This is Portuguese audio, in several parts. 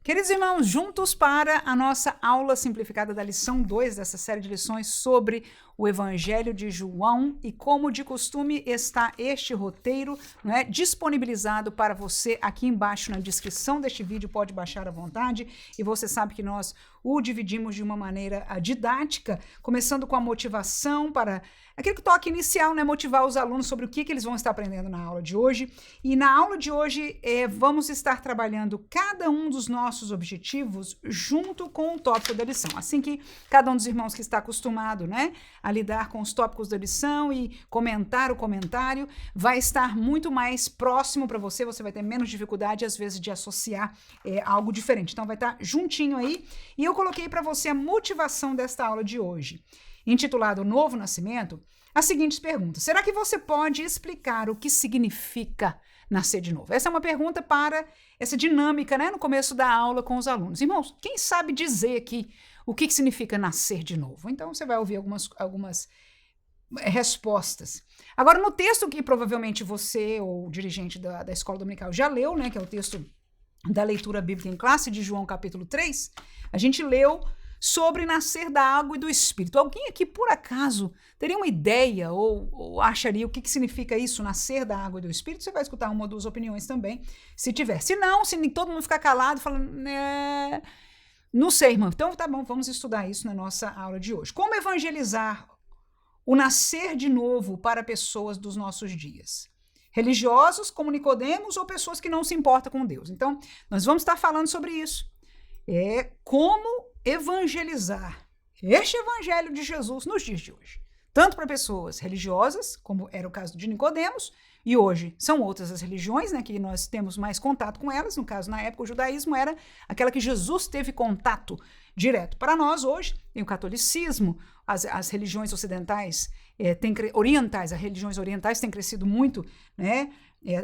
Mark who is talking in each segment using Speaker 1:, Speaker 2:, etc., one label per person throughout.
Speaker 1: Queridos irmãos, juntos para a nossa aula simplificada da lição 2 dessa série de lições sobre o Evangelho de João, e como de costume está este roteiro, disponibilizado para você aqui embaixo na descrição deste vídeo, pode baixar à vontade, e você sabe que nós o dividimos de uma maneira didática, começando com a motivação para aquele toque inicial, motivar os alunos sobre o que eles vão estar aprendendo na aula de hoje. E na aula de hoje vamos estar trabalhando cada um dos nossos objetivos junto com o tópico da lição. Assim que cada um dos irmãos que está acostumado a lidar com os tópicos da lição e comentar o comentário vai estar muito mais próximo para você, você vai ter menos dificuldade às vezes de associar algo diferente. Então vai estar juntinho aí. E eu coloquei para você a motivação desta aula de hoje, intitulado Novo Nascimento, as seguintes perguntas. Será que você pode explicar o que significa nascer de novo? Essa é uma pergunta para essa dinâmica, no começo da aula com os alunos. Irmãos, quem sabe dizer aqui o que significa nascer de novo? Então, você vai ouvir algumas respostas. Agora, no texto que provavelmente você ou o dirigente da escola dominical já leu, que é o texto da leitura bíblica em classe de João capítulo 3, a gente leu sobre nascer da água e do Espírito. Alguém aqui, por acaso, teria uma ideia ou acharia o que significa isso, nascer da água e do Espírito? Você vai escutar uma ou duas opiniões também, se tiver. Se não, se todo mundo ficar calado, falando, não sei, irmão. Então, tá bom, vamos estudar isso na nossa aula de hoje. Como evangelizar o nascer de novo para pessoas dos nossos dias? Religiosos, como Nicodemos, ou pessoas que não se importam com Deus? Então, nós vamos estar falando sobre isso. Como evangelizar este evangelho de Jesus nos dias de hoje, tanto para pessoas religiosas, como era o caso de Nicodemos, e hoje são outras as religiões, que nós temos mais contato com elas. No caso, na época, o judaísmo era aquela que Jesus teve contato direto. Para nós, hoje, tem o catolicismo, as religiões ocidentais, as religiões orientais têm crescido muito,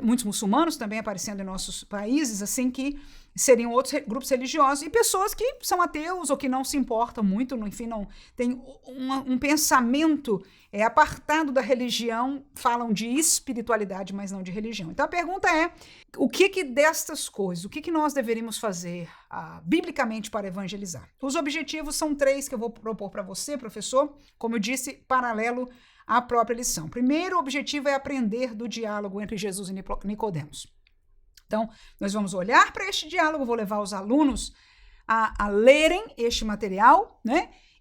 Speaker 1: muitos muçulmanos também aparecendo em nossos países, assim que seriam outros grupos religiosos, e pessoas que são ateus ou que não se importam muito, enfim, não tem um pensamento apartado da religião, falam de espiritualidade, mas não de religião. Então a pergunta é, o que destas coisas, o que nós deveríamos fazer biblicamente para evangelizar? Os objetivos são 3 que eu vou propor para você, professor, como eu disse, paralelo à própria lição. Primeiro, o objetivo é aprender do diálogo entre Jesus e Nicodemos. Então, nós vamos olhar para este diálogo, vou levar os alunos a lerem este material,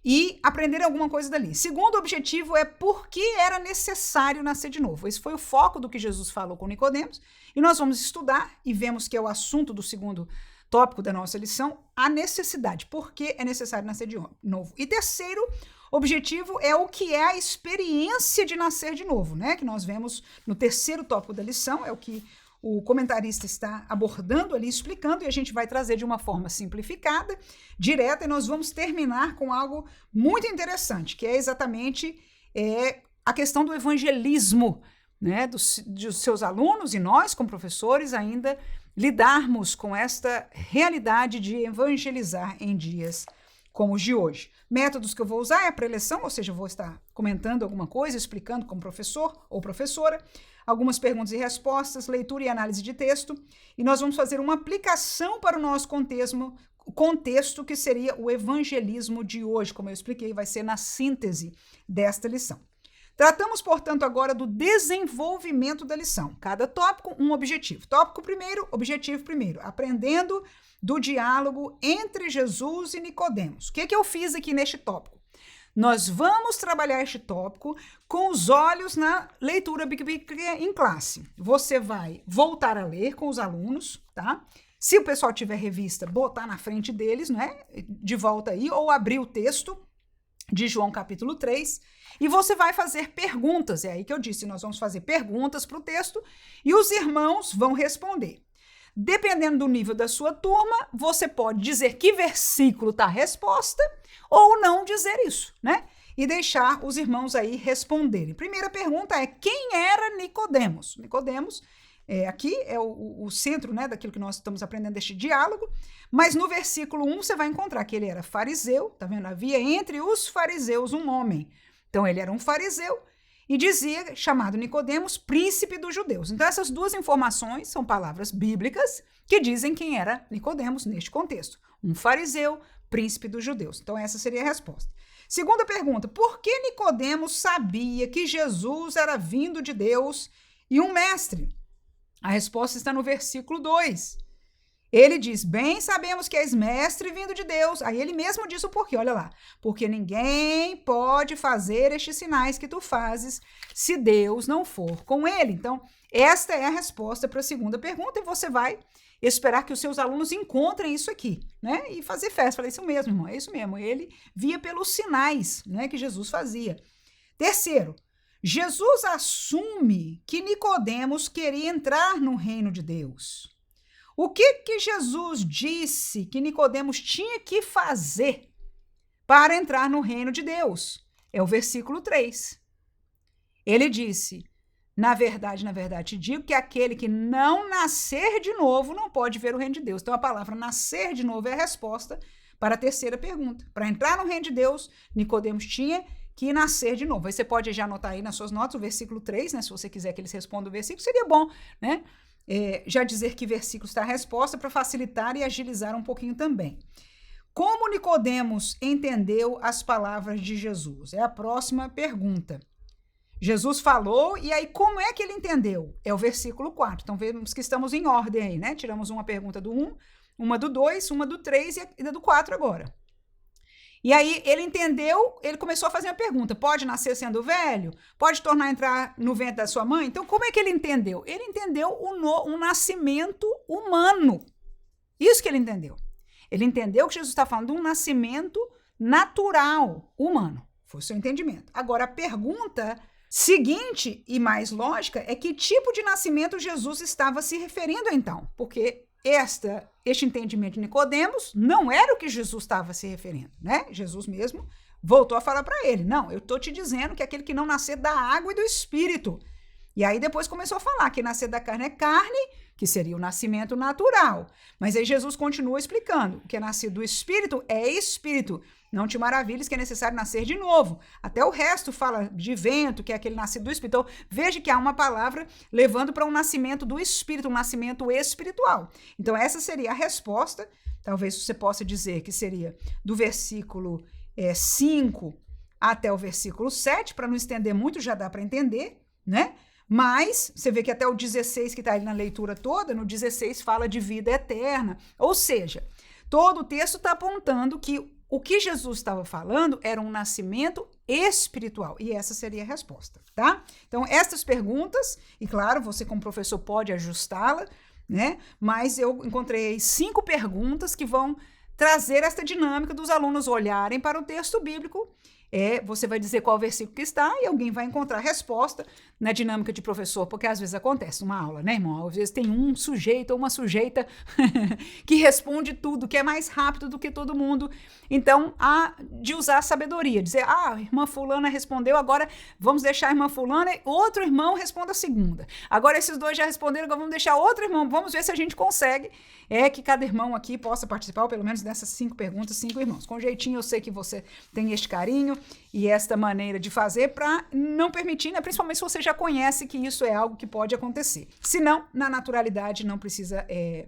Speaker 1: e aprender alguma coisa dali. Segundo objetivo é por que era necessário nascer de novo. Esse foi o foco do que Jesus falou com Nicodemos, e nós vamos estudar, e vemos que é o assunto do segundo tópico da nossa lição, a necessidade, por que é necessário nascer de novo. E terceiro objetivo é o que é a experiência de nascer de novo, que nós vemos no terceiro tópico da lição, é o que o comentarista está abordando ali, explicando, e a gente vai trazer de uma forma simplificada, direta, e nós vamos terminar com algo muito interessante, que é exatamente a questão do evangelismo, dos seus alunos e nós, como professores, ainda lidarmos com esta realidade de evangelizar em dias como os de hoje. Métodos que eu vou usar é a preleção, ou seja, eu vou estar comentando alguma coisa, explicando como professor ou professora, algumas perguntas e respostas, leitura e análise de texto, e nós vamos fazer uma aplicação para o nosso contexto, que seria o evangelismo de hoje, como eu expliquei, vai ser na síntese desta lição. Tratamos, portanto, agora do desenvolvimento da lição. Cada tópico, um objetivo. Tópico primeiro, objetivo primeiro, aprendendo do diálogo entre Jesus e Nicodemos. O que eu fiz aqui neste tópico? Nós vamos trabalhar este tópico com os olhos na leitura bíblica em classe. Você vai voltar a ler com os alunos, tá? Se o pessoal tiver revista, botar na frente deles, de volta aí, ou abrir o texto de João capítulo 3, e você vai fazer perguntas. É aí que eu disse, nós vamos fazer perguntas para o texto, e os irmãos vão responder. Dependendo do nível da sua turma, você pode dizer que versículo está a resposta ou não dizer isso, E deixar os irmãos aí responderem. Primeira pergunta é, quem era Nicodemos? Nicodemos, aqui é o centro, daquilo que nós estamos aprendendo deste diálogo, mas no versículo 1 você vai encontrar que ele era fariseu, tá vendo? Havia entre os fariseus um homem. Então ele era um fariseu, e dizia, chamado Nicodemos, príncipe dos judeus. Então, essas duas informações são palavras bíblicas que dizem quem era Nicodemos neste contexto. Um fariseu, príncipe dos judeus. Então, essa seria a resposta. Segunda pergunta, por que Nicodemos sabia que Jesus era vindo de Deus e um mestre? A resposta está no versículo 2. Ele diz, bem sabemos que és mestre vindo de Deus. Aí ele mesmo diz o porquê, olha lá. Porque ninguém pode fazer estes sinais que tu fazes se Deus não for com ele. Então, esta é a resposta para a segunda pergunta e você vai esperar que os seus alunos encontrem isso aqui, né? E fazer festa. Falei, isso mesmo, irmão, é isso mesmo. Ele via pelos sinais, né, que Jesus fazia. Terceiro, Jesus assume que Nicodemos queria entrar no reino de Deus. O que Jesus disse que Nicodemos tinha que fazer para entrar no reino de Deus? É o versículo 3. Ele disse, na verdade, te digo que aquele que não nascer de novo não pode ver o reino de Deus. Então, a palavra nascer de novo é a resposta para a terceira pergunta. Para entrar no reino de Deus, Nicodemos tinha que nascer de novo. Aí você pode já anotar aí nas suas notas o versículo 3, né? Se você quiser que eles respondam o versículo, seria bom, né? Já dizer que versículo está a resposta para facilitar e agilizar um pouquinho também. Como Nicodemos entendeu as palavras de Jesus? É a próxima pergunta. Jesus falou, e aí como é que ele entendeu? É o versículo 4. Então vemos que estamos em ordem aí, né? Tiramos uma pergunta do 1, uma do 2, uma do 3 e a do 4 agora. E aí ele entendeu, ele começou a fazer uma pergunta, pode nascer sendo velho? Pode tornar a entrar no ventre da sua mãe? Então como é que ele entendeu? Ele entendeu um nascimento humano. Isso que ele entendeu. Ele entendeu que Jesus está falando de um nascimento natural, humano. Foi o seu entendimento. Agora a pergunta seguinte e mais lógica é que tipo de nascimento Jesus estava se referindo então? Porque este entendimento de Nicodemos não era o que Jesus estava se referindo, né? Jesus mesmo voltou a falar para ele, não, eu estou te dizendo que aquele que não nascer da água e do espírito. E aí depois começou a falar que nascer da carne é carne, que seria o nascimento natural. Mas aí Jesus continua explicando que é nascido do espírito é espírito. Não te maravilhes que é necessário nascer de novo. Até o resto fala de vento, que é aquele nascido do espírito. Então, veja que há uma palavra levando para um nascimento do espírito, um nascimento espiritual. Então, essa seria a resposta. Talvez você possa dizer que seria do versículo 5 até o versículo 7, para não estender muito, já dá para entender, né? Mas você vê que até o 16, que está ali na leitura toda, no 16 fala de vida eterna. Ou seja, todo o texto está apontando que o que Jesus estava falando era um nascimento espiritual. E essa seria a resposta, tá? Então, estas perguntas, e claro, você como professor pode ajustá-la, né? Mas eu encontrei 5 perguntas que vão trazer esta dinâmica dos alunos olharem para o texto bíblico. Você vai dizer qual versículo que está e alguém vai encontrar a resposta na dinâmica de professor, porque às vezes acontece numa aula, né, irmão? Às vezes tem um sujeito ou uma sujeita que responde tudo, que é mais rápido do que todo mundo. Então, há de usar a sabedoria, dizer, a irmã fulana respondeu, agora vamos deixar a irmã fulana e outro irmão responda a segunda. Agora esses dois já responderam, agora vamos deixar outro irmão, vamos ver se a gente consegue que cada irmão aqui possa participar, ou pelo menos dessas 5 perguntas, 5 irmãos. Com jeitinho, eu sei que você tem este carinho e esta maneira de fazer para não permitir, né, principalmente se você já conhece que isso é algo que pode acontecer. Se não, na naturalidade não precisa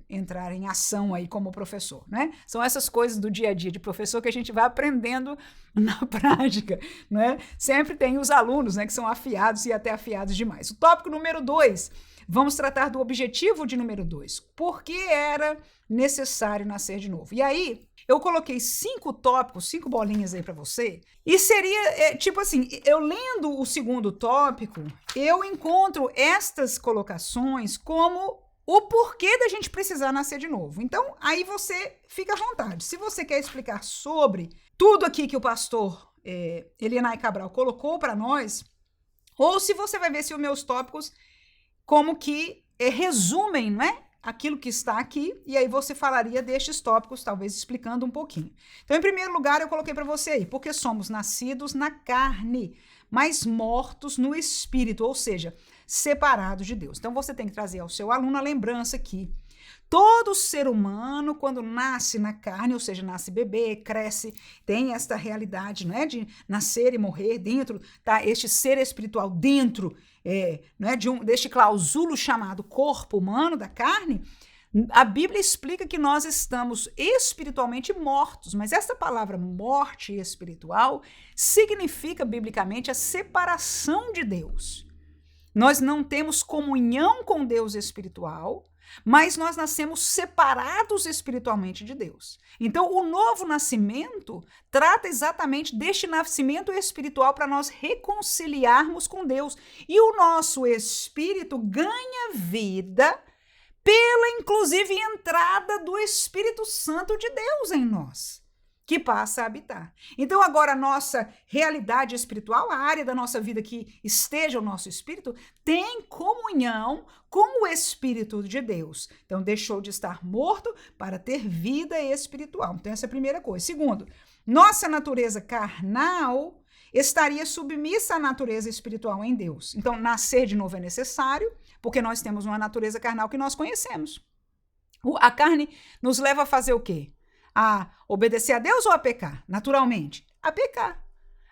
Speaker 1: entrar em ação aí como professor, né? São essas coisas do dia a dia de professor que a gente vai aprendendo na prática, né? Sempre tem os alunos, né, que são afiados e até afiados demais. O tópico número 2, vamos tratar do objetivo de número 2. Por que era necessário nascer de novo? E aí, eu coloquei 5 tópicos, 5 bolinhas aí para você, e seria, tipo assim, eu lendo o segundo tópico, eu encontro estas colocações como o porquê da gente precisar nascer de novo. Então, aí você fica à vontade. Se você quer explicar sobre tudo aqui que o pastor Elianai Cabral colocou para nós, ou se você vai ver se os meus tópicos como que resumem, não é? Aquilo que está aqui, e aí você falaria destes tópicos, talvez explicando um pouquinho. Então, em primeiro lugar, eu coloquei para você aí, porque somos nascidos na carne, mas mortos no espírito, ou seja, separados de Deus. Então, você tem que trazer ao seu aluno a lembrança que todo ser humano, quando nasce na carne, ou seja, nasce bebê, cresce, tem esta realidade, não é, de nascer e morrer dentro, tá? Este ser espiritual dentro, não é, deste clausulo chamado corpo humano da carne. A Bíblia explica que nós estamos espiritualmente mortos, mas essa palavra morte espiritual significa biblicamente a separação de Deus. Nós não temos comunhão com Deus espiritual, mas nós nascemos separados espiritualmente de Deus. Então, o novo nascimento trata exatamente deste nascimento espiritual para nós reconciliarmos com Deus. E o nosso espírito ganha vida pela, inclusive, entrada do Espírito Santo de Deus em nós, que passa a habitar. Então, agora, a nossa realidade espiritual, a área da nossa vida que esteja o nosso espírito, tem comunhão com o Espírito de Deus. Então, deixou de estar morto para ter vida espiritual. Então, essa é a primeira coisa. Segundo, nossa natureza carnal estaria submissa à natureza espiritual em Deus. Então, nascer de novo é necessário, porque nós temos uma natureza carnal que nós conhecemos. A carne nos leva a fazer o quê? A obedecer a Deus ou a pecar? Naturalmente, a pecar.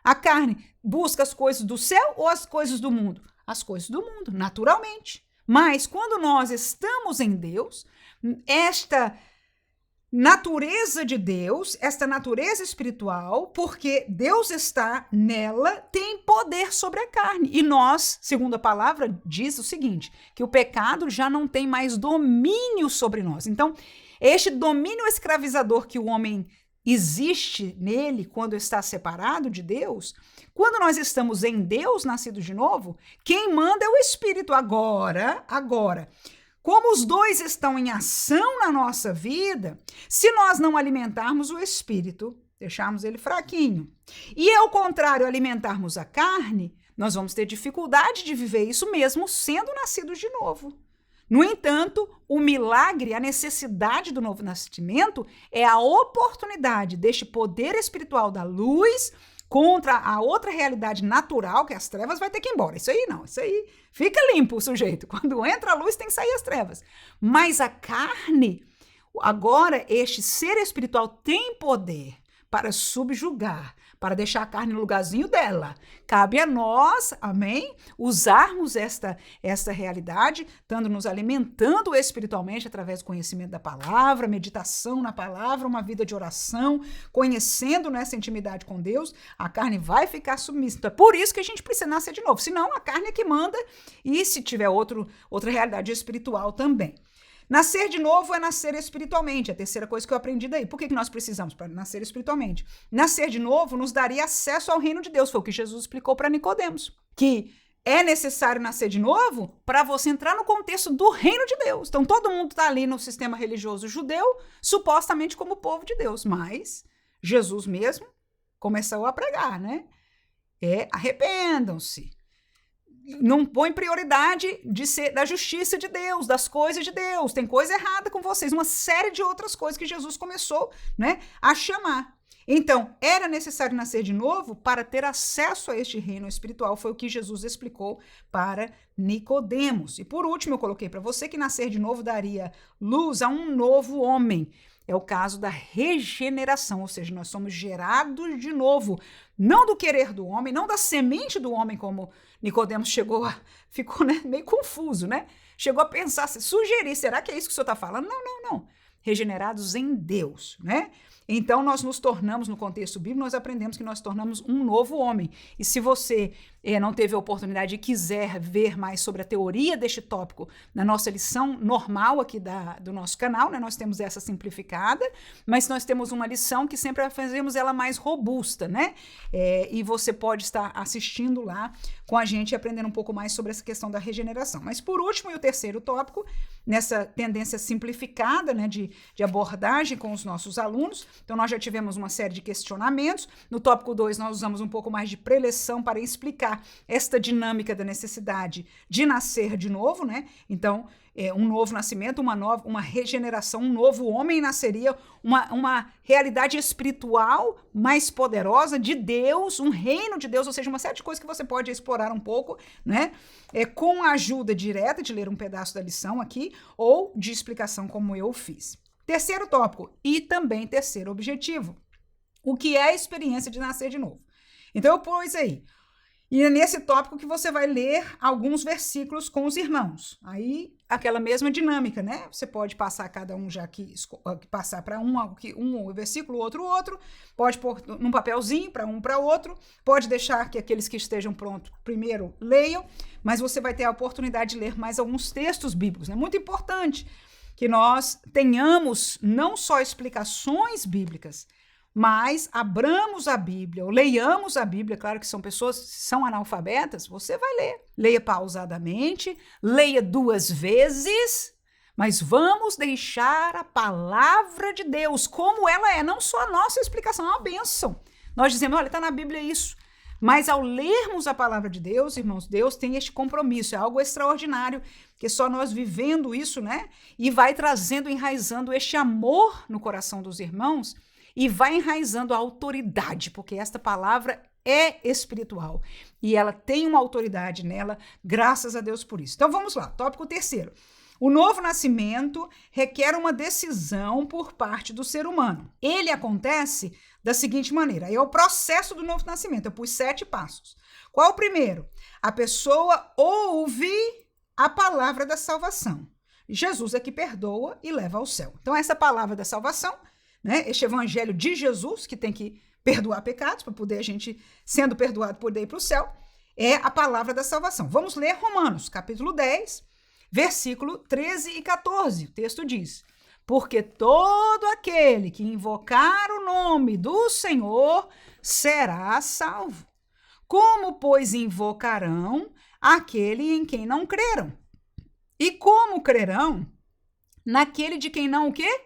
Speaker 1: A carne busca as coisas do céu ou as coisas do mundo? As coisas do mundo, naturalmente. Mas quando nós estamos em Deus, esta natureza de Deus, esta natureza espiritual, porque Deus está nela, tem poder sobre a carne. E nós, segundo a palavra, diz o seguinte, que o pecado já não tem mais domínio sobre nós. Então, este domínio escravizador que o homem existe nele quando está separado de Deus, quando nós estamos em Deus, nascidos de novo, quem manda é o Espírito. Agora, como os dois estão em ação na nossa vida, se nós não alimentarmos o Espírito, deixarmos ele fraquinho, e ao contrário, alimentarmos a carne, nós vamos ter dificuldade de viver isso mesmo sendo nascidos de novo. No entanto, o milagre, a necessidade do novo nascimento é a oportunidade deste poder espiritual da luz contra a outra realidade natural, que as trevas vai ter que ir embora. Isso aí não, isso aí fica limpo o sujeito. Quando entra a luz tem que sair as trevas. Mas a carne, agora este ser espiritual tem poder para subjugar, para deixar a carne no lugarzinho dela. Cabe a nós, amém, usarmos esta realidade, estando nos alimentando espiritualmente através do conhecimento da palavra, meditação na palavra, uma vida de oração, conhecendo nessa intimidade com Deus, a carne vai ficar submissa. Então, é por isso que a gente precisa nascer de novo. Senão, a carne é que manda, e se tiver outra realidade espiritual também. Nascer de novo é nascer espiritualmente, a terceira coisa que eu aprendi daí. Por que nós precisamos para nascer espiritualmente? Nascer de novo nos daria acesso ao reino de Deus, foi o que Jesus explicou para Nicodemos, que é necessário nascer de novo para você entrar no contexto do reino de Deus. Então todo mundo está ali no sistema religioso judeu, supostamente como povo de Deus, mas Jesus mesmo começou a pregar, né? Arrependam-se. Não põe prioridade da justiça de Deus, das coisas de Deus. Tem coisa errada com vocês. Uma série de outras coisas que Jesus começou, né, a chamar. Então, era necessário nascer de novo para ter acesso a este reino espiritual. Foi o que Jesus explicou para Nicodemos. E por último, eu coloquei para você que nascer de novo daria luz a um novo homem. É o caso da regeneração, ou seja, nós somos gerados de novo, não do querer do homem, não da semente do homem, como Nicodemos ficou, né, meio confuso, né? Chegou a pensar, sugerir, será que é isso que o senhor está falando? Não. Regenerados em Deus, né? Então, nós nos tornamos, no contexto bíblico, nós aprendemos que nós tornamos um novo homem. E se você não teve a oportunidade e quiser ver mais sobre a teoria deste tópico na nossa lição normal aqui do nosso canal, né? Nós temos essa simplificada, mas nós temos uma lição que sempre fazemos ela mais robusta, né? E você pode estar assistindo lá com a gente e aprendendo um pouco mais sobre essa questão da regeneração. Mas por último, e o terceiro tópico, nessa tendência simplificada, né, de abordagem com os nossos alunos, então nós já tivemos uma série de questionamentos. No tópico 2, nós usamos um pouco mais de preleção para explicar esta dinâmica da necessidade de nascer de novo, né? Então, um novo nascimento, uma regeneração, um novo homem nasceria, uma realidade espiritual mais poderosa de Deus, um reino de Deus, ou seja, uma série de coisas que você pode explorar um pouco, né? Com a ajuda direta de ler um pedaço da lição aqui, ou de explicação como eu fiz. Terceiro tópico, e também terceiro objetivo, o que é a experiência de nascer de novo? Então eu pus aí, e é nesse tópico que você vai ler alguns versículos com os irmãos. Aí, aquela mesma dinâmica, né? Você pode passar cada um já aqui, passar para um versículo, outro. Pode pôr num papelzinho para um, para outro. Pode deixar que aqueles que estejam prontos primeiro leiam, mas você vai ter a oportunidade de ler mais alguns textos bíblicos. É muito importante que nós tenhamos não só explicações bíblicas, mas abramos a Bíblia, ou leiamos a Bíblia. Claro que são pessoas que são analfabetas, você vai ler. Leia pausadamente, leia 2 vezes, mas vamos deixar a palavra de Deus como ela é, não só a nossa explicação, é uma bênção. Nós dizemos, olha, está na Bíblia isso. Mas ao lermos a palavra de Deus, irmãos, Deus tem este compromisso, é algo extraordinário, que só nós vivendo isso, né? E vai trazendo, enraizando este amor no coração dos irmãos, e vai enraizando a autoridade, porque esta palavra é espiritual e ela tem uma autoridade nela, graças a Deus por isso. Então vamos lá, tópico terceiro. O novo nascimento requer uma decisão por parte do ser humano. Ele acontece da seguinte maneira, é o processo do novo nascimento. Eu pus 7 passos. Qual o primeiro? A pessoa ouve a palavra da salvação. Jesus é que perdoa e leva ao céu. Então essa palavra da salvação, né? Este evangelho de Jesus, que tem que perdoar pecados, para poder a gente, sendo perdoado, poder ir para o céu, é a palavra da salvação. Vamos ler Romanos, capítulo 10, versículo 13 e 14. O texto diz, porque todo aquele que invocar o nome do Senhor será salvo. Como, pois, invocarão aquele em quem não creram? E como crerão naquele de quem não o quê?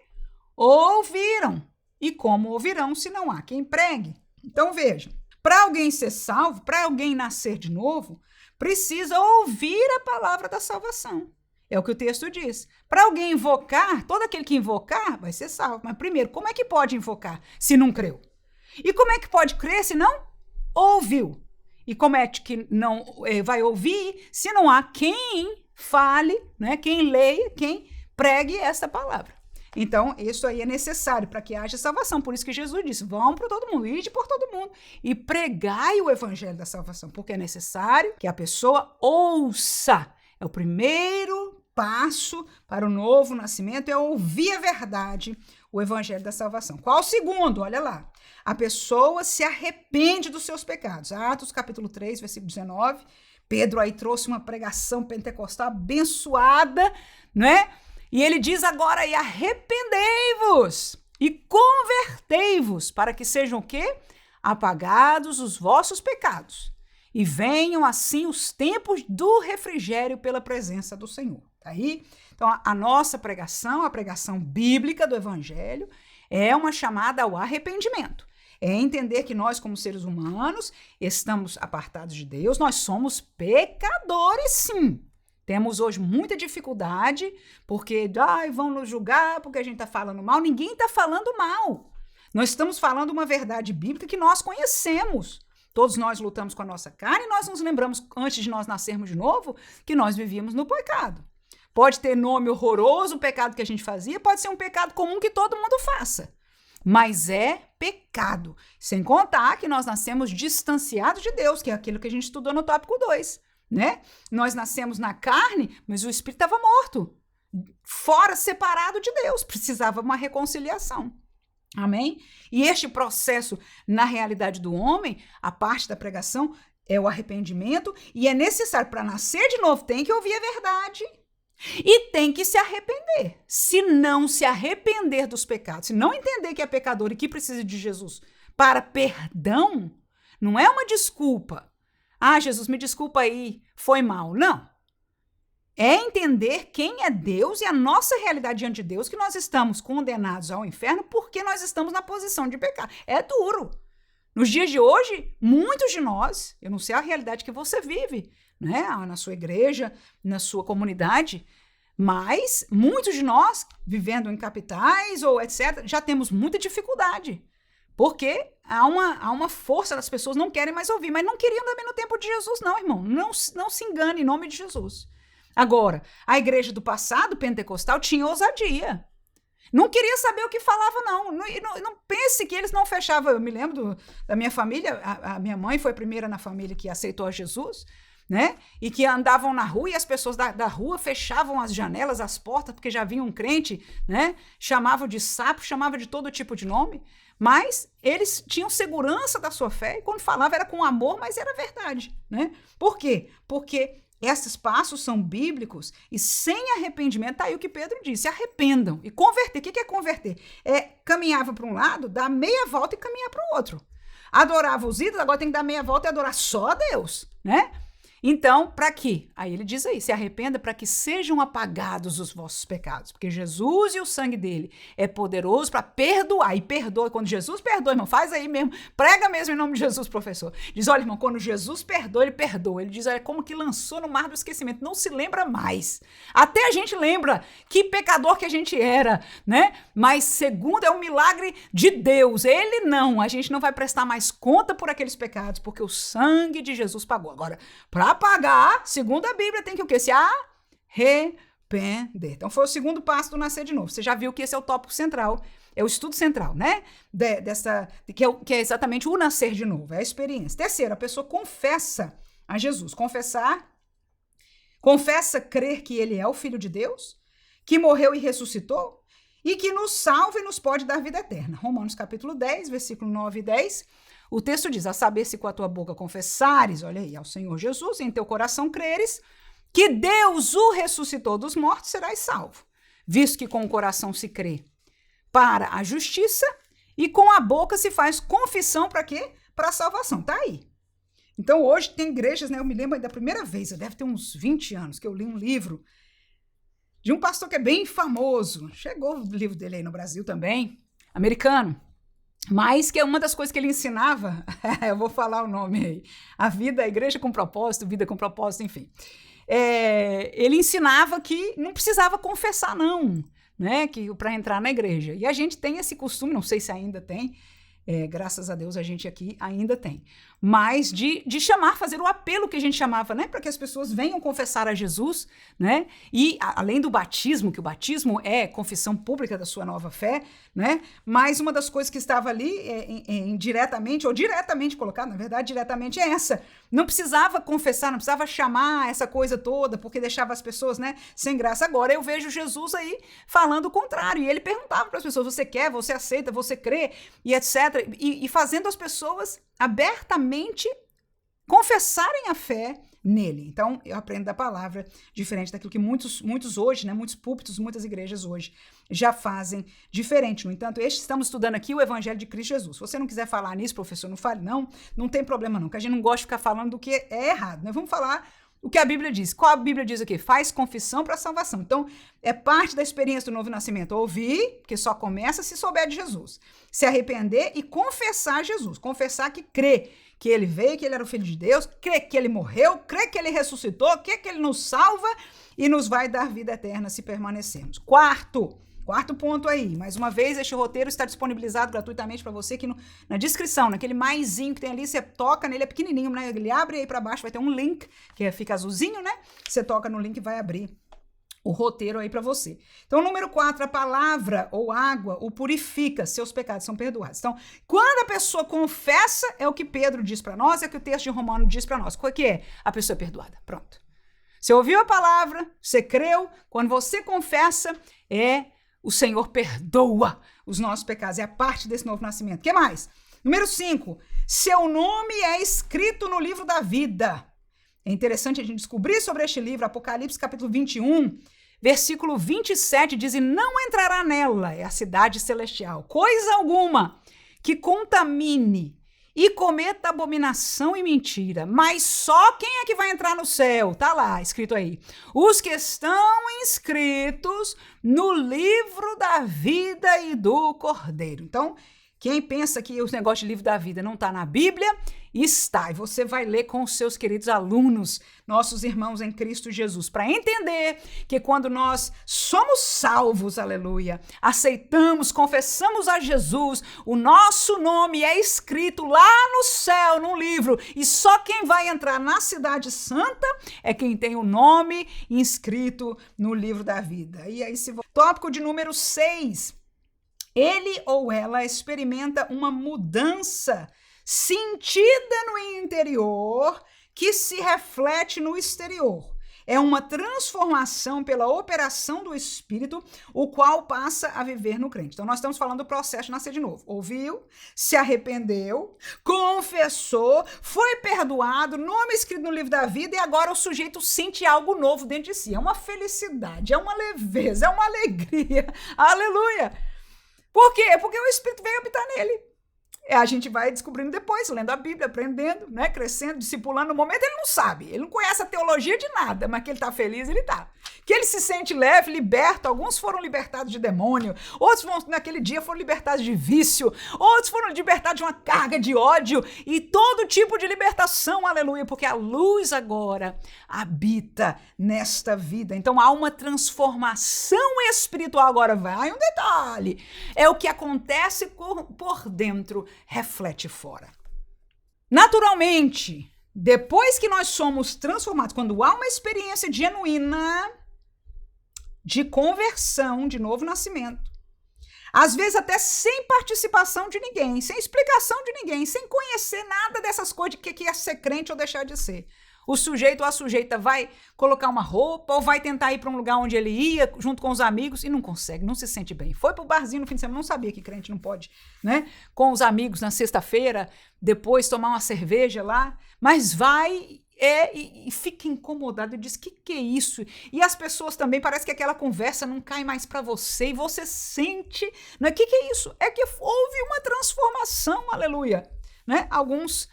Speaker 1: Ouviram. E como ouvirão se não há quem pregue? Então vejam, para alguém ser salvo, para alguém nascer de novo, precisa ouvir a palavra da salvação. É o que o texto diz. Para alguém invocar, todo aquele que invocar vai ser salvo. Mas primeiro, como é que pode invocar se não creu? E como é que pode crer se não ouviu? E como é que não vai ouvir se não há quem fale, né? Quem leia, quem pregue essa palavra? Então, isso aí é necessário para que haja salvação. Por isso que Jesus disse, vão para todo mundo, ide por todo mundo e pregai o evangelho da salvação, porque é necessário que a pessoa ouça. É o primeiro passo para o novo nascimento, é ouvir a verdade, o evangelho da salvação. Qual o segundo? Olha lá. A pessoa se arrepende dos seus pecados. Atos capítulo 3, versículo 19. Pedro aí trouxe uma pregação pentecostal abençoada, né? E ele diz agora aí, arrependei-vos e convertei-vos para que sejam o quê? Apagados os vossos pecados e venham assim os tempos do refrigério pela presença do Senhor. Tá aí? Então a nossa pregação, a pregação bíblica do evangelho é uma chamada ao arrependimento. É entender que nós como seres humanos estamos apartados de Deus, nós somos pecadores sim. Temos hoje muita dificuldade, porque vão nos julgar, porque a gente está falando mal. Ninguém está falando mal. Nós estamos falando uma verdade bíblica que nós conhecemos. Todos nós lutamos com a nossa carne e nós nos lembramos, antes de nós nascermos de novo, que nós vivíamos no pecado. Pode ter nome horroroso o pecado que a gente fazia, pode ser um pecado comum que todo mundo faça. Mas é pecado. Sem contar que nós nascemos distanciados de Deus, que é aquilo que a gente estudou no tópico 2. Né? Nós nascemos na carne, mas o espírito estava morto, fora, separado de Deus, precisava uma reconciliação. Amém? E este processo, na realidade do homem, a parte da pregação é o arrependimento, e é necessário para nascer de novo, tem que ouvir a verdade e tem que se arrepender. Se não se arrepender dos pecados, se não entender que é pecador e que precisa de Jesus para perdão, não é uma desculpa. Jesus, me desculpa aí, foi mal. Não. É entender quem é Deus e a nossa realidade diante de Deus, que nós estamos condenados ao inferno porque nós estamos na posição de pecar. É duro. Nos dias de hoje, muitos de nós, eu não sei a realidade que você vive, né, na sua igreja, na sua comunidade, Mas muitos de nós, vivendo em capitais ou etc., já temos muita dificuldade. Porque há uma força das pessoas não querem mais ouvir, mas não queriam também no tempo de Jesus, não, irmão. Não se engane em nome de Jesus. Agora, a igreja do passado, pentecostal, tinha ousadia. Não queria saber o que falava, não. Não pense que eles não fechavam. Eu me lembro da minha família, a minha mãe foi a primeira na família que aceitou a Jesus, né? E que andavam na rua e as pessoas da rua fechavam as janelas, as portas, porque já vinha um crente, né? Chamavam de sapo, chamavam de todo tipo de nome, mas eles tinham segurança da sua fé e quando falava era com amor, mas era verdade, né? Por quê? Porque esses passos são bíblicos e sem arrependimento, tá aí o que Pedro disse, arrependam e converter. O que é converter? Caminhava para um lado, dar meia volta e caminhar para o outro. Adorava os ídolos, agora tem que dar meia volta e adorar só a Deus, né? Então, para quê? Aí ele diz aí, se arrependa para que sejam apagados os vossos pecados, porque Jesus e o sangue dele é poderoso para perdoar, e perdoa, quando Jesus perdoa, irmão, faz aí mesmo, prega mesmo em nome de Jesus, professor. Diz, olha, irmão, quando Jesus perdoa, ele perdoa. Ele diz, olha, como que lançou no mar do esquecimento, não se lembra mais. Até a gente lembra que pecador que a gente era, né? Mas segundo é um milagre de Deus, ele não, a gente não vai prestar mais conta por aqueles pecados, porque o sangue de Jesus pagou. Agora, para pagar, segundo a Bíblia, tem que o quê? Se arrepender. Então, foi o segundo passo do nascer de novo. Você já viu que esse é o tópico central, é o estudo central, né? Que é exatamente o nascer de novo, é a experiência. Terceiro, a pessoa confessa a Jesus. Confessa crer que ele é o Filho de Deus, que morreu e ressuscitou, e que nos salva e nos pode dar vida eterna. Romanos capítulo 10, versículo 9 e 10. O texto diz, a saber se com a tua boca confessares, olha aí, ao Senhor Jesus, e em teu coração creres, que Deus o ressuscitou dos mortos, serás salvo. Visto que com o coração se crê para a justiça, e com a boca se faz confissão para quê? Para a salvação. Tá aí. Então hoje tem igrejas, né? Eu me lembro da primeira vez, deve ter uns 20 anos, que eu li um livro de um pastor que é bem famoso. Chegou o livro dele aí no Brasil também, americano. Mas que é uma das coisas que ele ensinava, eu vou falar o nome aí, a igreja com propósito, vida com propósito, enfim. Ele ensinava que não precisava confessar não, né, para entrar na igreja. E a gente tem esse costume, não sei se ainda tem, graças a Deus a gente aqui ainda tem, mas de chamar, fazer o apelo que a gente chamava, né, para que as pessoas venham confessar a Jesus, né, e além do batismo, que o batismo é confissão pública da sua nova fé, né, mas uma das coisas que estava ali indiretamente ou diretamente colocada, na verdade diretamente é essa, não precisava confessar, não precisava chamar essa coisa toda, porque deixava as pessoas, né, sem graça. Agora eu vejo Jesus aí falando o contrário, e ele perguntava para as pessoas, você quer, você aceita, você crê, e etc, e fazendo as pessoas abertamente confessarem a fé nele. Então, eu aprendo da palavra, diferente daquilo que muitos hoje, né, muitos púlpitos, muitas igrejas hoje já fazem diferente. No entanto, estamos estudando aqui o Evangelho de Cristo Jesus. Se você não quiser falar nisso, professor, não fale, não tem problema não, porque a gente não gosta de ficar falando do que é errado, né? Vamos falar o que a Bíblia diz. Qual a Bíblia diz aqui? Faz confissão para a salvação. Então, é parte da experiência do novo nascimento. Ouvir, que só começa se souber de Jesus. Se arrepender e confessar Jesus. Confessar que crê que ele veio, que ele era o Filho de Deus, crê que ele morreu, crê que ele ressuscitou, crê que ele nos salva e nos vai dar vida eterna se permanecermos. Quarto ponto aí, mais uma vez, este roteiro está disponibilizado gratuitamente para você aqui na descrição, naquele maisinho que tem ali, você toca nele, é pequenininho, né? Ele abre aí para baixo, vai ter um link, que fica azulzinho, né? Você toca no link e vai abrir o roteiro aí para você. Então, número 4, a palavra ou água o purifica, seus pecados são perdoados. Então, quando a pessoa confessa, é o que Pedro diz para nós, é o que o texto de Romano diz para nós. O que é? A pessoa é perdoada. Pronto. Você ouviu a palavra, você creu, quando você confessa, o Senhor perdoa os nossos pecados. É a parte desse novo nascimento. O que mais? Número 5, seu nome é escrito no livro da vida. É interessante a gente descobrir sobre este livro, Apocalipse capítulo 21, versículo 27, diz, e não entrará nela, é a cidade celestial, coisa alguma que contamine e cometa abominação e mentira, mas só quem é que vai entrar no céu? Tá lá, escrito aí. Os que estão inscritos no livro da vida e do Cordeiro. Então, Quem pensa que os negócios de livro da vida não está na Bíblia, está. E você vai ler com os seus queridos alunos, nossos irmãos em Cristo Jesus, para entender que quando nós somos salvos, aleluia, aceitamos, confessamos a Jesus, o nosso nome é escrito lá no céu, num livro, e só quem vai entrar na cidade santa é quem tem o nome inscrito no livro da vida. E aí, tópico de número 6. Ele ou ela experimenta uma mudança sentida no interior que se reflete no exterior. É uma transformação pela operação do Espírito, o qual passa a viver no crente. Então, nós estamos falando do processo de nascer de novo. Ouviu, se arrependeu, confessou, foi perdoado, nome escrito no livro da vida, e agora o sujeito sente algo novo dentro de si. É uma felicidade, é uma leveza, é uma alegria. Aleluia! Por quê? Porque o Espírito veio habitar nele. A gente vai descobrindo depois, lendo a Bíblia, aprendendo, né, crescendo, discipulando. No momento ele não sabe, ele não conhece a teologia de nada, mas que ele está feliz, ele está. Que ele se sente leve, liberto. Alguns foram libertados de demônio, outros naquele dia foram libertados de vício, outros foram libertados de uma carga de ódio e todo tipo de libertação, aleluia, porque a luz agora habita nesta vida. Então há uma transformação espiritual. Agora vai um detalhe, é o que acontece por dentro, reflete fora. Naturalmente, depois que nós somos transformados, quando há uma experiência genuína de conversão, de novo nascimento, às vezes até sem participação de ninguém, sem explicação de ninguém, sem conhecer nada dessas coisas de que é ser crente ou deixar de ser. O sujeito ou a sujeita vai colocar uma roupa ou vai tentar ir para um lugar onde ele ia junto com os amigos e não consegue, não se sente bem. Foi para o barzinho no fim de semana, não sabia que crente não pode, né? Com os amigos na sexta-feira, depois tomar uma cerveja lá, mas vai e fica incomodado e diz, que é isso? E as pessoas também, parece que aquela conversa não cai mais para você e você sente, né? Que é isso? É que houve uma transformação, aleluia, né? Alguns,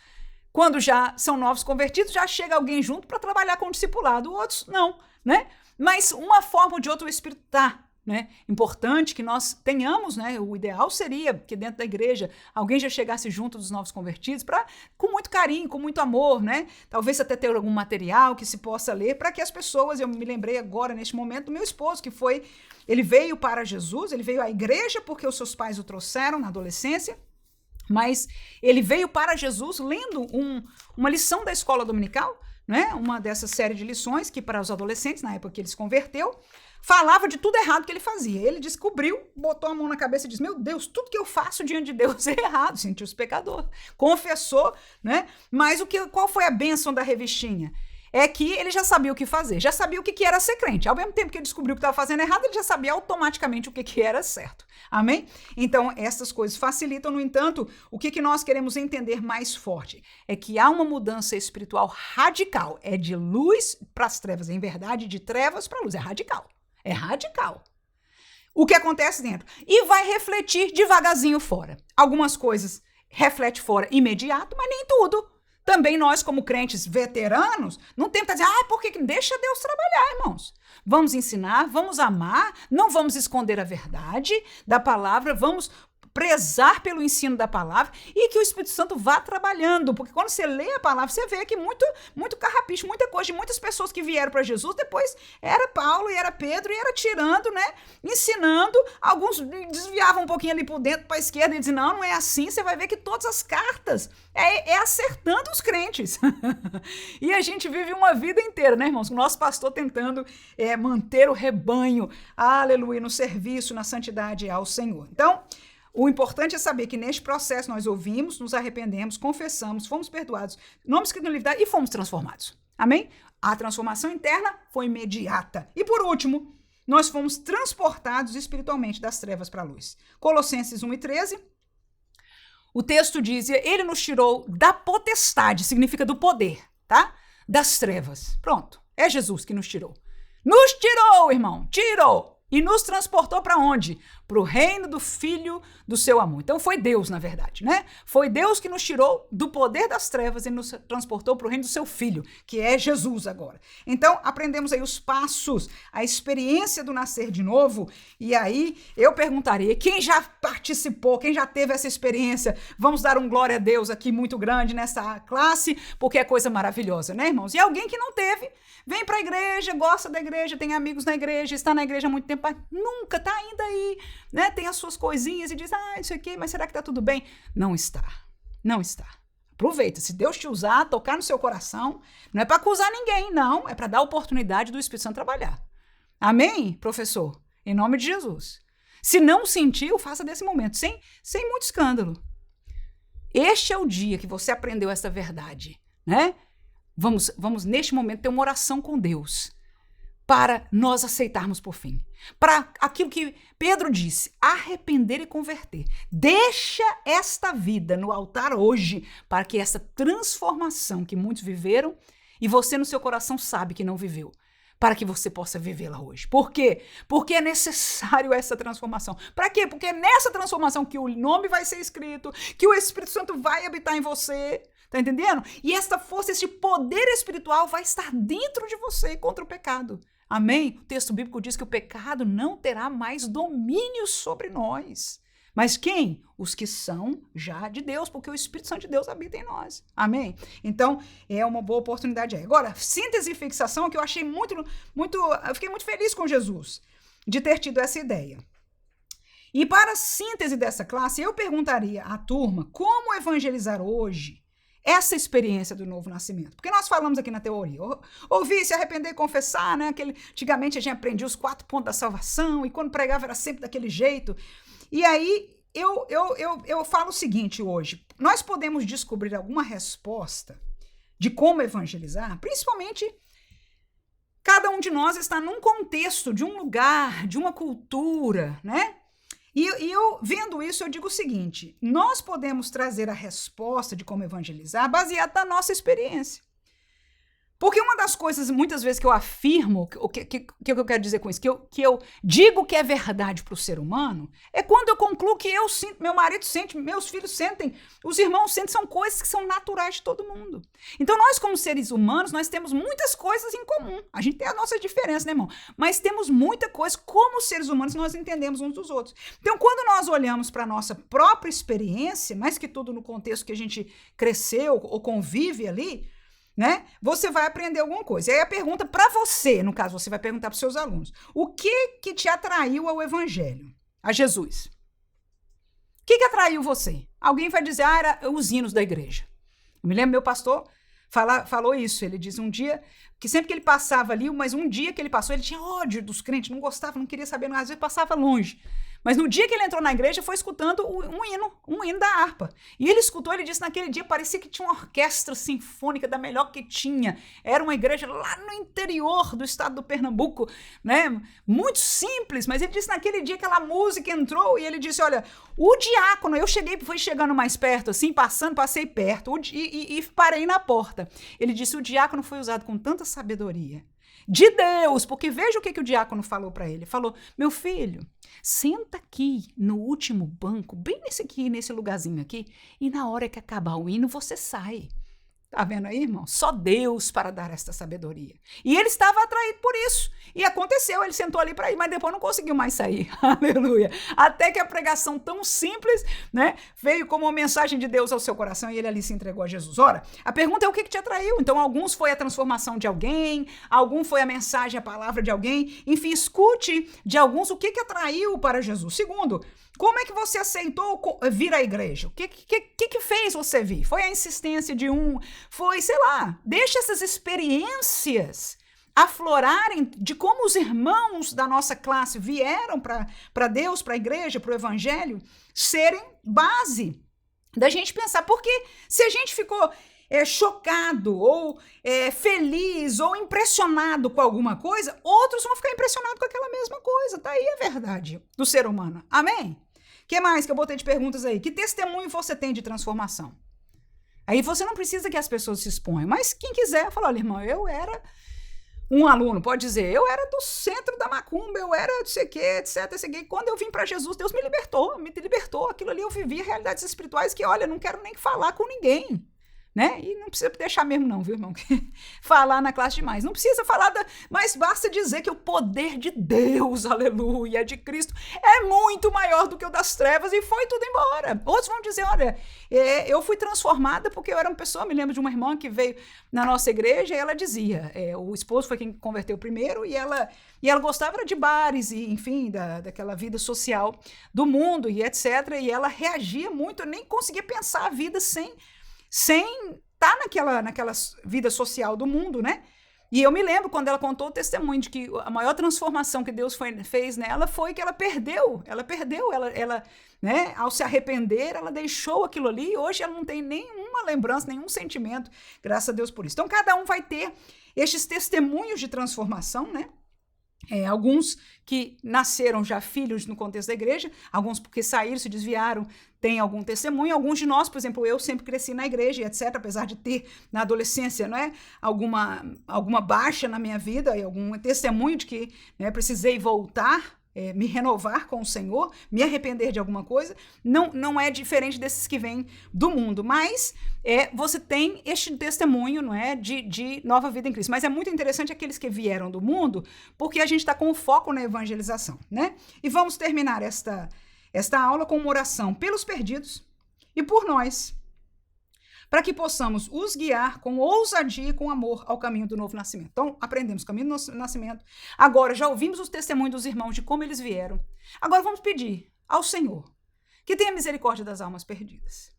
Speaker 1: quando já são novos convertidos, já chega alguém junto para trabalhar com o discipulado, outros não, né? Mas uma forma ou de outra o Espírito está, né? Importante que nós tenhamos, né? O ideal seria que dentro da igreja alguém já chegasse junto dos novos convertidos com muito carinho, com muito amor, né? Talvez até ter algum material que se possa ler para que as pessoas, eu me lembrei agora neste momento do meu esposo, que ele veio para Jesus, ele veio à igreja porque os seus pais o trouxeram na adolescência, mas ele veio para Jesus lendo uma lição da escola dominical, né? Uma dessas séries de lições que para os adolescentes, na época que ele se converteu, falava de tudo errado que ele fazia. Ele descobriu, botou a mão na cabeça e disse, meu Deus, tudo que eu faço diante de Deus é errado, sentiu-se pecador, confessou, né? Mas qual foi a bênção da revistinha? É que ele já sabia o que fazer, já sabia o que era ser crente. Ao mesmo tempo que ele descobriu que estava fazendo errado, ele já sabia automaticamente o que era certo. Amém? Então, essas coisas facilitam. No entanto, o que nós queremos entender mais forte é que há uma mudança espiritual radical. É de luz para as trevas, em verdade, de trevas para a luz. É radical. É radical. O que acontece dentro. E vai refletir devagarzinho fora. Algumas coisas reflete fora imediato, mas nem tudo. Também nós, como crentes veteranos, não temos que dizer, porque deixa Deus trabalhar, irmãos. Vamos ensinar, vamos amar, não vamos esconder a verdade da palavra, vamos prezar pelo ensino da palavra e que o Espírito Santo vá trabalhando, porque quando você lê a palavra, você vê que muito carrapicho, muita coisa de muitas pessoas que vieram para Jesus, depois era Paulo e era Pedro e era tirando, né, ensinando, alguns desviavam um pouquinho ali por dentro para a esquerda e diziam, não é assim, você vai ver que todas as cartas é acertando os crentes. E a gente vive uma vida inteira, né, irmãos, o nosso pastor tentando manter o rebanho, aleluia, no serviço, na santidade ao Senhor. Então, o importante é saber que neste processo nós ouvimos, nos arrependemos, confessamos, fomos perdoados, nome escrito no livro da vida e fomos transformados. Amém? A transformação interna foi imediata. E por último, nós fomos transportados espiritualmente das trevas para a luz. Colossenses 1:13, o texto diz, ele nos tirou da potestade, significa do poder, tá? Das trevas. Pronto, é Jesus que nos tirou. Nos tirou, irmão, tirou. E nos transportou para onde? para o reino do Filho do seu amor. Então foi Deus, na verdade, né? Foi Deus que nos tirou do poder das trevas e nos transportou para o reino do seu Filho, que é Jesus agora. Então aprendemos aí os passos, a experiência do nascer de novo. E aí eu perguntaria, quem já participou, quem já teve essa experiência, vamos dar um glória a Deus aqui muito grande nessa classe, porque é coisa maravilhosa, né, irmãos? E alguém que não teve, vem para a igreja, gosta da igreja, tem amigos na igreja, está na igreja há muito tempo, mas nunca está ainda aí, né? Tem as suas coisinhas e diz, isso aqui, mas será que está tudo bem? Não está, não está. Aproveita, se Deus te usar, tocar no seu coração, não é para acusar ninguém, não, é para dar oportunidade do Espírito Santo trabalhar. Amém, professor? Em nome de Jesus. Se não sentiu, faça desse momento, sem muito escândalo. Este é o dia que você aprendeu essa verdade, né? Vamos neste momento ter uma oração com Deus para nós aceitarmos por fim. Para aquilo que Pedro disse, arrepender e converter. Deixa esta vida no altar hoje para que essa transformação que muitos viveram e você no seu coração sabe que não viveu, para que você possa vivê-la hoje. Por quê? Porque é necessário essa transformação. Para quê? Porque é nessa transformação que o nome vai ser escrito, que o Espírito Santo vai habitar em você, tá entendendo? E esta força, este poder espiritual vai estar dentro de você contra o pecado. Amém? O texto bíblico diz que o pecado não terá mais domínio sobre nós. Mas quem? Os que são já de Deus, porque o Espírito Santo de Deus habita em nós. Amém? Então, é uma boa oportunidade aí. Agora, síntese e fixação, que eu achei eu fiquei muito feliz com Jesus de ter tido essa ideia. E para a síntese dessa classe, eu perguntaria à turma como evangelizar hoje essa experiência do novo nascimento. Porque nós falamos aqui na teoria, ouvir, se arrepender e confessar, né? Antigamente a gente aprendia os 4 pontos da salvação, e quando pregava era sempre daquele jeito. E aí, eu falo o seguinte hoje, nós podemos descobrir alguma resposta de como evangelizar, principalmente cada um de nós está num contexto, de um lugar, de uma cultura, né? E eu, vendo isso, eu digo o seguinte, nós podemos trazer a resposta de como evangelizar baseada na nossa experiência. Porque uma das coisas, muitas vezes, que eu afirmo, o que eu quero dizer com isso, que eu digo que é verdade para o ser humano, é quando eu concluo que eu sinto, meu marido sente, meus filhos sentem, os irmãos sentem, são coisas que são naturais de todo mundo. Então, nós, como seres humanos, nós temos muitas coisas em comum. A gente tem a nossa diferença, né, irmão? Mas temos muita coisa, como seres humanos, nós entendemos uns dos outros. Então, quando nós olhamos para a nossa própria experiência, mais que tudo no contexto que a gente cresceu ou convive ali, né? Você vai aprender alguma coisa. E aí a pergunta para você, no caso, você vai perguntar para os seus alunos, o que te atraiu ao evangelho, a Jesus? O que atraiu você? Alguém vai dizer, era os hinos da igreja. Eu me lembro, meu pastor falou isso, ele diz um dia, que sempre que ele passava ali, mas um dia que ele passou, ele tinha ódio dos crentes, não gostava, não queria saber, às vezes passava longe. Mas no dia que ele entrou na igreja, foi escutando um hino da harpa. E ele escutou, ele disse, naquele dia parecia que tinha uma orquestra sinfônica da melhor que tinha. Era uma igreja lá no interior do estado do Pernambuco, né? Muito simples, mas ele disse, naquele dia aquela música entrou e ele disse, olha, o diácono, fui chegando mais perto, assim, passei perto e parei na porta. Ele disse, o diácono foi usado com tanta sabedoria de Deus, porque veja o que o diácono falou para ele. Falou, meu filho, senta aqui no último banco, bem nesse lugarzinho aqui, e na hora que acabar o hino, você sai. Tá vendo aí, irmão? Só Deus para dar esta sabedoria. E ele estava atraído por isso. E aconteceu, ele sentou ali para ir, mas depois não conseguiu mais sair. Aleluia. Até que a pregação tão simples, né, veio como uma mensagem de Deus ao seu coração e ele ali se entregou a Jesus. Ora, a pergunta é o que te atraiu? Então, alguns foi a transformação de alguém, algum foi a mensagem, a palavra de alguém. Enfim, escute de alguns o que atraiu para Jesus. Segundo, como é que você aceitou vir à igreja? O que fez você vir? Foi a insistência de um? Foi, sei lá, deixa essas experiências aflorarem de como os irmãos da nossa classe vieram para Deus, para a igreja, para o evangelho, serem base da gente pensar. Porque se a gente ficou chocado ou feliz ou impressionado com alguma coisa, outros vão ficar impressionados com aquela mesma coisa. Tá aí a verdade do ser humano. Amém? O que mais que eu botei de perguntas aí? Que testemunho você tem de transformação? Aí você não precisa que as pessoas se exponham, mas quem quiser, fala, olha, irmão, eu era Um aluno pode dizer, eu era do centro da macumba, eu era não sei o quê, etc, etc. Quando eu vim para Jesus, Deus me libertou. Aquilo ali eu vivia realidades espirituais que, olha, não quero nem falar com ninguém. Né? E não precisa deixar mesmo não, viu, irmão? Falar na classe demais. Não precisa falar, mas basta dizer que o poder de Deus, aleluia, de Cristo, é muito maior do que o das trevas e foi tudo embora. Outros vão dizer, olha, eu fui transformada porque eu era uma pessoa, me lembro de uma irmã que veio na nossa igreja e ela dizia, o esposo foi quem converteu primeiro e ela gostava de bares e, enfim, daquela vida social do mundo e etc. E ela reagia muito, eu nem conseguia pensar a vida sem estar naquela vida social do mundo, né? E eu me lembro quando ela contou o testemunho de que a maior transformação que Deus fez nela foi que ela perdeu, né? Ao se arrepender, ela deixou aquilo ali e hoje ela não tem nenhuma lembrança, nenhum sentimento, graças a Deus por isso. Então, cada um vai ter estes testemunhos de transformação, né? Alguns que nasceram já filhos no contexto da igreja, alguns porque saíram, se desviaram, têm algum testemunho, alguns de nós, por exemplo, eu sempre cresci na igreja, etc., apesar de ter na adolescência, não é, alguma baixa na minha vida e algum testemunho de que, né, precisei voltar, me renovar com o Senhor, me arrepender de alguma coisa, não é diferente desses que vêm do mundo, mas você tem este testemunho, não é, de nova vida em Cristo. Mas é muito interessante aqueles que vieram do mundo, porque a gente está com foco na evangelização, né? E vamos terminar esta aula com uma oração pelos perdidos e por nós, para que possamos os guiar com ousadia e com amor ao caminho do novo nascimento. Então, aprendemos o caminho do novo nascimento. Agora, já ouvimos os testemunhos dos irmãos de como eles vieram. Agora, vamos pedir ao Senhor que tenha misericórdia das almas perdidas.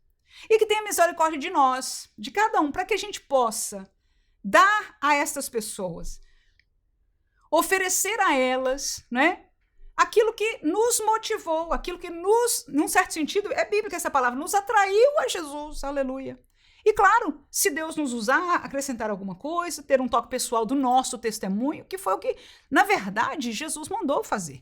Speaker 1: E que tenha misericórdia de nós, de cada um, para que a gente possa dar a estas pessoas, oferecer a elas, né, aquilo que nos motivou, aquilo que num certo sentido, é bíblica essa palavra, nos atraiu a Jesus, aleluia. E claro, se Deus nos usar, acrescentar alguma coisa, ter um toque pessoal do nosso testemunho, que foi o que, na verdade, Jesus mandou fazer,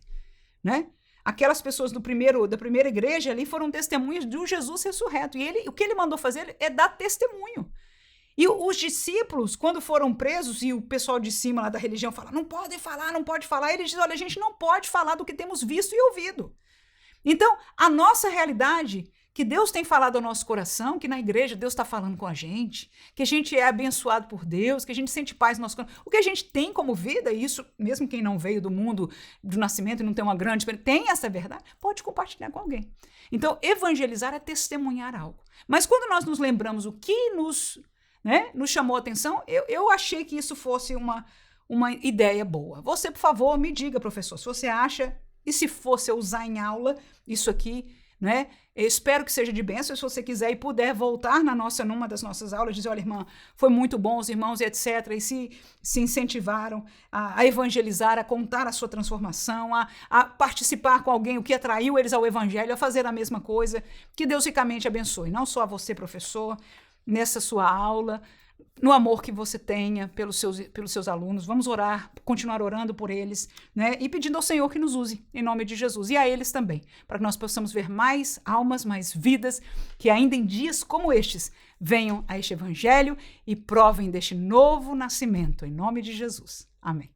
Speaker 1: né? Aquelas pessoas da primeira igreja ali foram testemunhas do Jesus ressurreto, e o que ele mandou fazer é dar testemunho. E os discípulos, quando foram presos, e o pessoal de cima lá da religião fala, não pode falar, ele diz, olha, a gente não pode falar do que temos visto e ouvido. Então, a nossa realidade, que Deus tem falado ao nosso coração, que na igreja Deus está falando com a gente, que a gente é abençoado por Deus, que a gente sente paz no nosso coração. O que a gente tem como vida, e isso, mesmo quem não veio do mundo do nascimento e não tem uma grande experiência, tem essa verdade, pode compartilhar com alguém. Então, evangelizar é testemunhar algo. Mas quando nós nos lembramos o que nos chamou a atenção, eu achei que isso fosse uma ideia boa. Você, por favor, me diga, professor, se você acha, e se fosse usar em aula isso aqui, né? Eu espero que seja de bênção, se você quiser e puder voltar numa das nossas aulas, dizer, olha, irmã, foi muito bom, os irmãos, etc., e se incentivaram a evangelizar, a contar a sua transformação, a participar com alguém, o que atraiu eles ao evangelho, a fazer a mesma coisa, que Deus ricamente abençoe, não só a você, professor, nessa sua aula, no amor que você tenha pelos seus alunos. Vamos orar, continuar orando por eles, né? E pedindo ao Senhor que nos use, em nome de Jesus, e a eles também, para que nós possamos ver mais almas, mais vidas, que ainda em dias como estes, venham a este evangelho e provem deste novo nascimento, em nome de Jesus. Amém.